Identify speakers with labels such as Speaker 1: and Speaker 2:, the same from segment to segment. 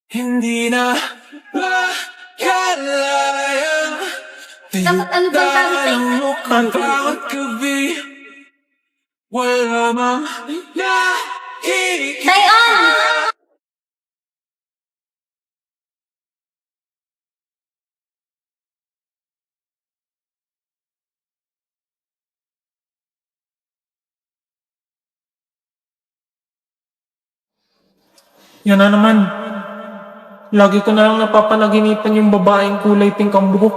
Speaker 1: Hindi na makalaya.
Speaker 2: Dapat ano bang kahit
Speaker 1: Ang bawat gabi, wala mang nakikita.
Speaker 2: Tayon!
Speaker 3: Yan na naman. Lagi ko na lang napapanaginipan yung babaeng kulay pink ang buhok.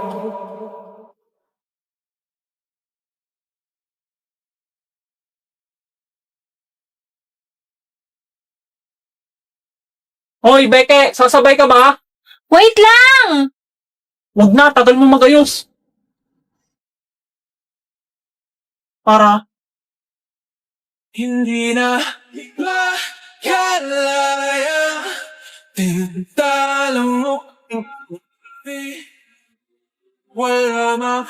Speaker 3: Hoy, Beke! Sasabay ka ba?
Speaker 2: Wait lang!
Speaker 3: Wag na, tagal mo magayos. Para?
Speaker 1: Hindi na makalaya. Tintalamok ang gabi, wala mang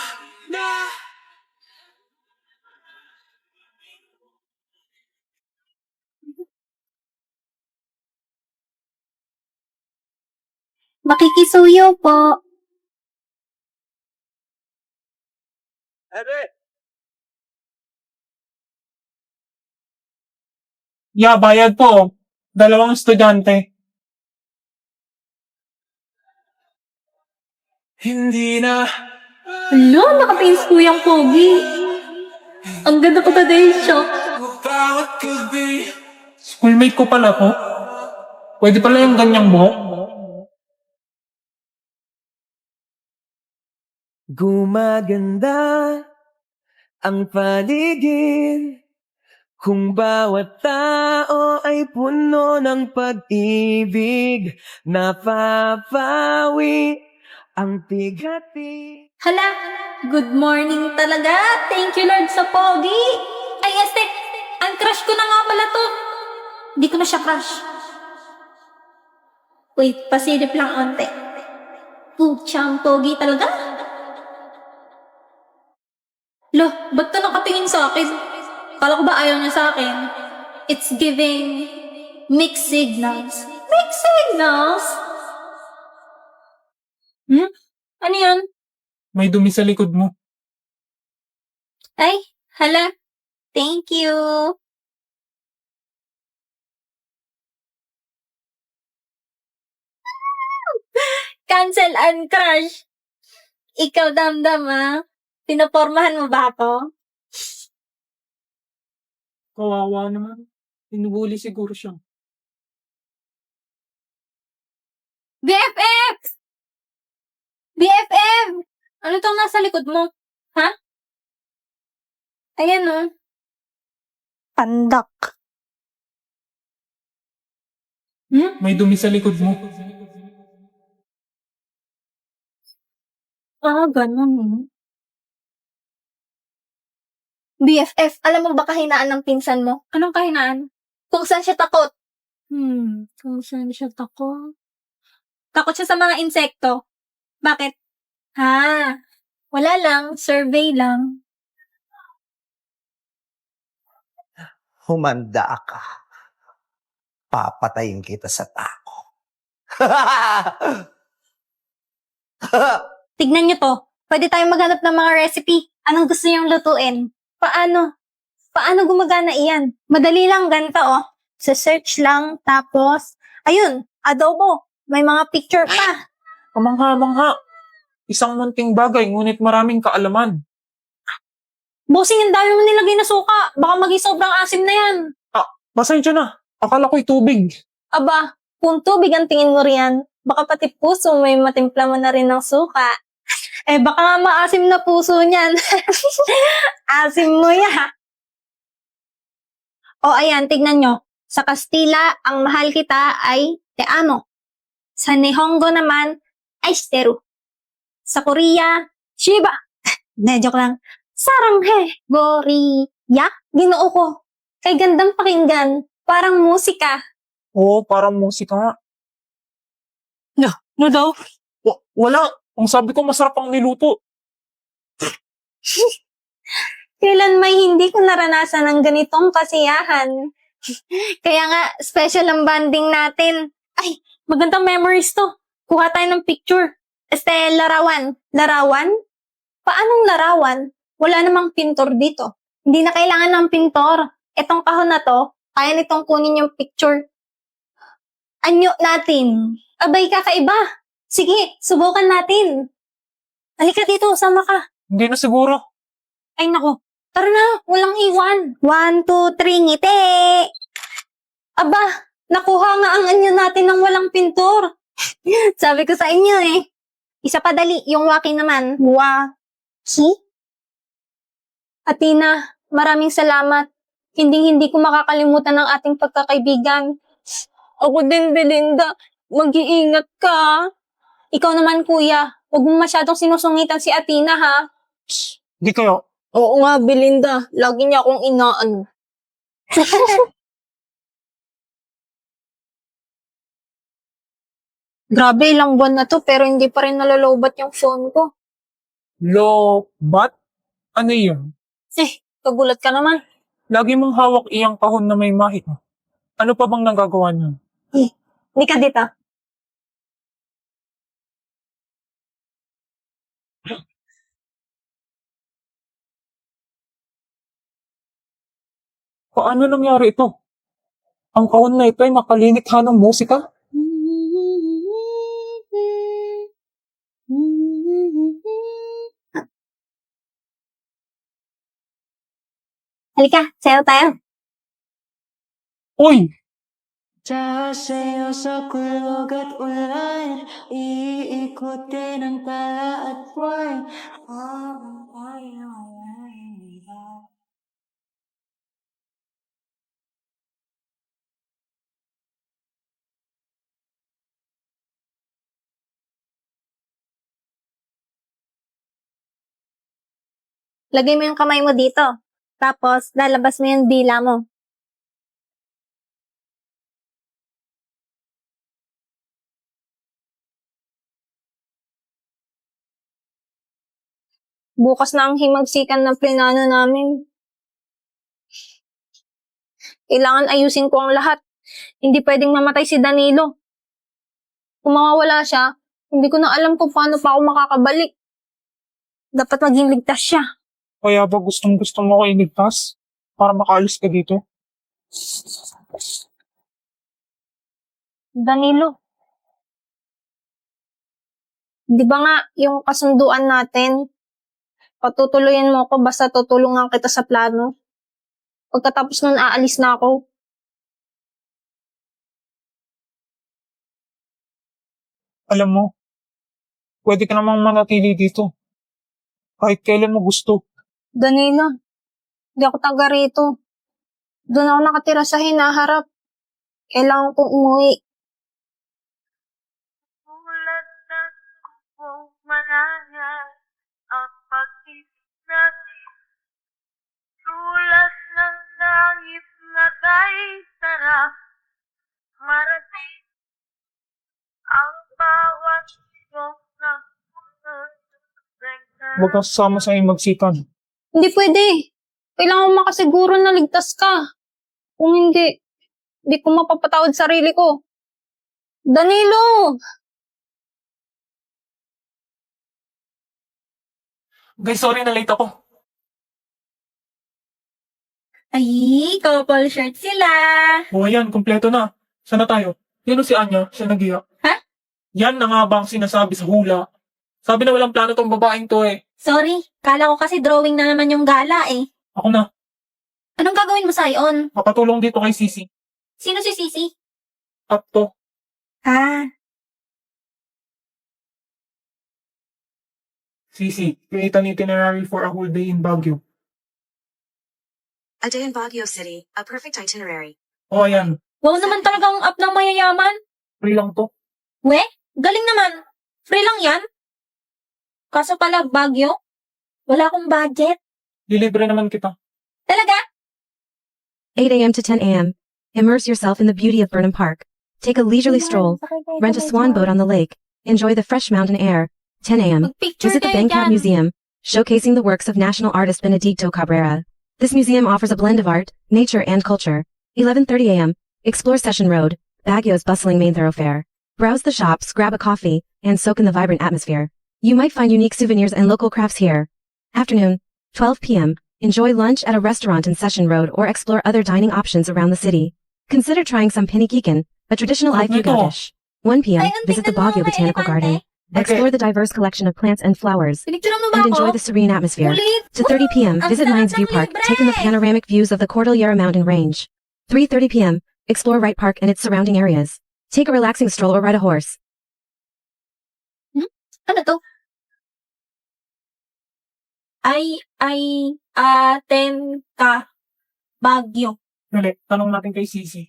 Speaker 2: Makikisuyo po.
Speaker 3: Yeah, bayad po. 2 estudyante.
Speaker 1: Hindi na
Speaker 2: Hala, nakatingin kuyang pogi. Ang ganda ko today, shock.
Speaker 1: bawat gabi.
Speaker 3: Schoolmate ko pala to. Pwede pala yung ganyang buhok.
Speaker 4: Gumaganda ang paligid kung bawat tao ay puno ng pag-ibig. Napapawi ang bigati.
Speaker 2: Hala, good morning talaga. Thank you, Lord, sa pogi. Ay, este, ang crush ko na nga pala to. Hindi ko na siya crush. Wait, pasilip lang onte. Putsang pogi talaga. Lo, ba't to nakatingin sa akin? Kala ko ba ayaw niya sa akin? It's giving mixed signals. Mixed signals? Ano yan?
Speaker 3: May dumi sa likod mo.
Speaker 2: Ay, hala. Thank you. Cancel and crush. Ikaw, damdam, pinapormahan mo ba ako?
Speaker 3: Kawawa naman. Pinubuli siguro siya.
Speaker 2: BFF! BFF! Ano tong nasa likod mo? Ha? Ayan, Pandak.
Speaker 3: May dumi sa likod mo.
Speaker 2: Ganun. BFF, alam mo ba kahinaan ng pinsan mo? Anong kahinaan? Kung saan siya takot. Kung saan siya takot? Takot siya sa mga insekto. Bakit? Wala lang. Survey lang.
Speaker 4: Humanda ka. Papatayin kita sa tako.
Speaker 2: Tignan niyo to. Pwede tayong maghanap ng mga recipe. Anong gusto niyong lutuin? Paano? Paano gumagana iyan? Madali lang, ganito, Sa search lang, tapos, ayun, adobo. May mga picture pa.
Speaker 3: Kamangha-mangha. Isang munting bagay, ngunit maraming kaalaman.
Speaker 2: Bossing, ang dami mo nilagay na suka. Baka maging sobrang asim na yan.
Speaker 3: Pasensya na. Akala ko'y tubig.
Speaker 2: Aba, kung tubig ang tingin mo riyan, baka pati puso may matimpla mo na rin ng suka. Baka nga maasim na puso niyan. Asim mo ya. Ayan, tignan nyo. Sa Kastila, ang mahal kita ay te amo. Sa Nihongo naman, ay steru. Sa Korea, shiba. Joke lang. Saranghe, goriya. Ginoo ko. Kay gandang pakinggan. Parang musika.
Speaker 3: Oo, parang musika nga.
Speaker 2: No daw?
Speaker 3: Wala. Ang sabi ko masarap ang niluto.
Speaker 2: Kailan may hindi ko naranasan ng ganitong kasiyahan. Kaya nga, special ang banding natin. Ay, Magandang memories to. Kuha tayo ng picture. Larawan. Larawan? Paanong larawan? Wala namang pintor dito. Hindi na kailangan ng pintor. Etong kahon na to, kaya nitong kunin yung picture. Anyo natin. Abay, kakaiba. Sige, subukan natin. Halika dito, sama ka.
Speaker 3: Hindi na siguro.
Speaker 2: Ay nako, tara na, walang iwan. 1, 2, 3, ngiti. Aba, nakuha nga ang anyo natin ng walang pintor. Sabi ko sa inyo eh. Isa pa dali, yung waki naman. Waki? Athena, maraming salamat. Hindi ko makakalimutan ang ating pagkakaibigan. Ako din, Belinda. Mag-iingat ka. Ikaw naman, kuya. Huwag mo masyadong sinusungitan si Athena, ha?
Speaker 3: Hindi kayo.
Speaker 2: Oo nga, Belinda. Lagi niya akong inaano. Grabe, ilang buwan na to pero hindi pa rin nalalobat yung phone ko.
Speaker 3: Lobat? Ano yun?
Speaker 2: Kagulat ka naman.
Speaker 3: Lagi mong hawak iyang kahon na may mahit. Ano pa bang nagagawa niyo?
Speaker 2: Hindi ka dito.
Speaker 3: Paano nangyari ito? Ang kahon na ito ay nakalinikha ng musika?
Speaker 2: Halika, sayo tayo.
Speaker 3: Uy!
Speaker 1: Sa'yo sa kulog at ulan, iikutin ang tala at buwan.
Speaker 2: Lagay mo yung kamay mo dito. Tapos, lalabas mo yung dila mo. Bukas na ang himagsikan ng plinano namin. Kailangan ayusin ko ang lahat. Hindi pwedeng mamatay si Danilo. Kung mawawala siya, hindi ko na alam kung paano pa ako makakabalik. Dapat maging ligtas siya.
Speaker 3: Kaya ba gustong-gusto mo ako iligtas? Para makaalis ka dito?
Speaker 2: Danilo. Di ba nga yung kasunduan natin, patutuloyin mo ako basta tutulungan kita sa plano. Pagkatapos nun, aalis na ako.
Speaker 3: Alam mo, pwede ka namang manatili dito. Kahit kailan mo gusto.
Speaker 2: Danilo, di ako taga rito. Doon ako nakatira sa hinaharap. Kailangan kong umuwi.
Speaker 1: Tulad ng kubong manangal, ang pag-ibig natin. Tulas ng langit na da'y sarap. Marating ang bawat siyong ng
Speaker 3: Huwag kang sasama sa himagsikan.
Speaker 2: Hindi pwede. Kailangan mo makasiguro na ligtas ka. Kung hindi ko mapapatawad sarili ko. Danilo!
Speaker 3: Guys, sorry na late ako.
Speaker 2: Ay, couple shirt sila.
Speaker 3: O ayan, kumpleto na. Sana tayo? Yan o si Anya, siya nag-iyak.
Speaker 2: Ha?
Speaker 3: Yan na nga ba ang sinasabi sa hula? Sabi na walang plano tong babaeng to eh.
Speaker 2: Sorry, kala ko kasi drawing na naman yung gala eh.
Speaker 3: Ako na,
Speaker 2: Anong gagawin mo sa iyon?
Speaker 3: makatulong dito kay Sisi.
Speaker 2: Sino si Sisi?
Speaker 3: Up to. Sisi, create an itinerary for a whole day in Baguio.
Speaker 5: A day in Baguio City, a perfect itinerary.
Speaker 3: O ayan,
Speaker 2: Wow naman talagang app ng mayayaman.
Speaker 3: free lang to.
Speaker 2: Galing naman. Free lang yan. Kaso pala, Baguio? Wala akong budget.
Speaker 3: Lilibre naman kita.
Speaker 2: Talaga?
Speaker 5: 8 a.m. to 10 a.m. Immerse yourself in the beauty of Burnham Park. Take a leisurely stroll. Rent a swan boat on the lake. Enjoy the fresh mountain air. 10 a.m.
Speaker 2: Mag-picture
Speaker 5: Visit the
Speaker 2: kayo
Speaker 5: Bangkab
Speaker 2: dyan.
Speaker 5: Museum, showcasing the works of national artist Benedicto Cabrera. This museum offers a blend of art, nature, and culture. 11:30 a.m. Explore Session Road, Baguio's bustling main thoroughfare. Browse the shops, grab a coffee, and soak in the vibrant atmosphere. You might find unique souvenirs and local crafts here. Afternoon, 12 p.m. Enjoy lunch at a restaurant in Session Road or explore other dining options around the city. Consider trying some pinikikan, a traditional
Speaker 3: Ano
Speaker 5: Ifugao
Speaker 3: ito?
Speaker 5: dish. 1 p.m.
Speaker 2: Ay, ang
Speaker 5: Visit the
Speaker 2: tingnan mo,
Speaker 5: Baguio
Speaker 2: may
Speaker 5: Botanical Garden.
Speaker 2: elepante.
Speaker 5: Explore the diverse collection of plants and flowers.
Speaker 2: Pinicturean mo ba
Speaker 5: And
Speaker 2: ako?
Speaker 5: enjoy the serene atmosphere.
Speaker 2: Ulit.
Speaker 5: To 30 p.m.
Speaker 2: Ang
Speaker 5: Visit
Speaker 2: sarap
Speaker 5: Lions
Speaker 2: ng
Speaker 5: View Park,
Speaker 2: libre!
Speaker 5: take in the panoramic views of the Cordillera Mountain Range. 3:30 p.m. Explore Wright Park and its surrounding areas. Take a relaxing stroll or ride a horse.
Speaker 2: Ano to? Aten ka. Bagyo.
Speaker 3: Dali, tanong natin kay Sisi.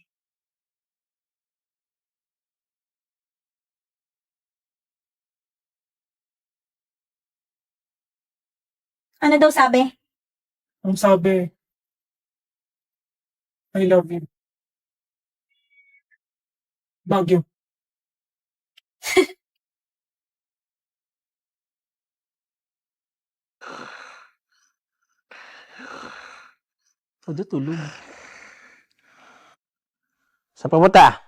Speaker 2: Ano daw sabi?
Speaker 3: Ang sabi, I love you. Baguio.
Speaker 6: Todo tulog. Saan papunta?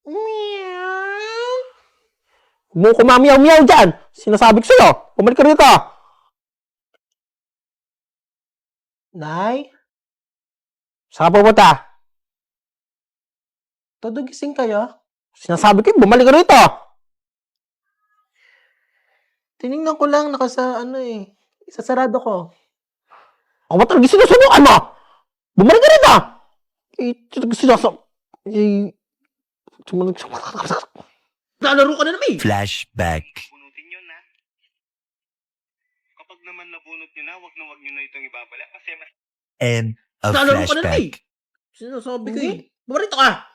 Speaker 6: Meow. Huwag mo kumamiyaw-miyaw dyan. Sinasabi ko sa'yo. Bumalik ka rito. Nay? Saan ka pupunta? Todo gising kayo? Sinasabi ko, bumalik ka rito. Tinignan ko lang, isasarado ko. Ako ba talaga sinusubukan mo? Bumalik ka rito! Nalaro ka na naman eh!
Speaker 4: Flashback.
Speaker 7: Bunutin yun, ha? Kapag naman nabunot nyo na, wag nyo na itong ibabala kasi mas
Speaker 4: End of
Speaker 6: Nalaro ka na naman eh!
Speaker 4: flashback.
Speaker 6: Sinasabi ko eh. Bumalik ka!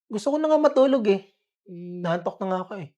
Speaker 6: Gusto ko na nga matulog eh. Nahantok na nga ako eh.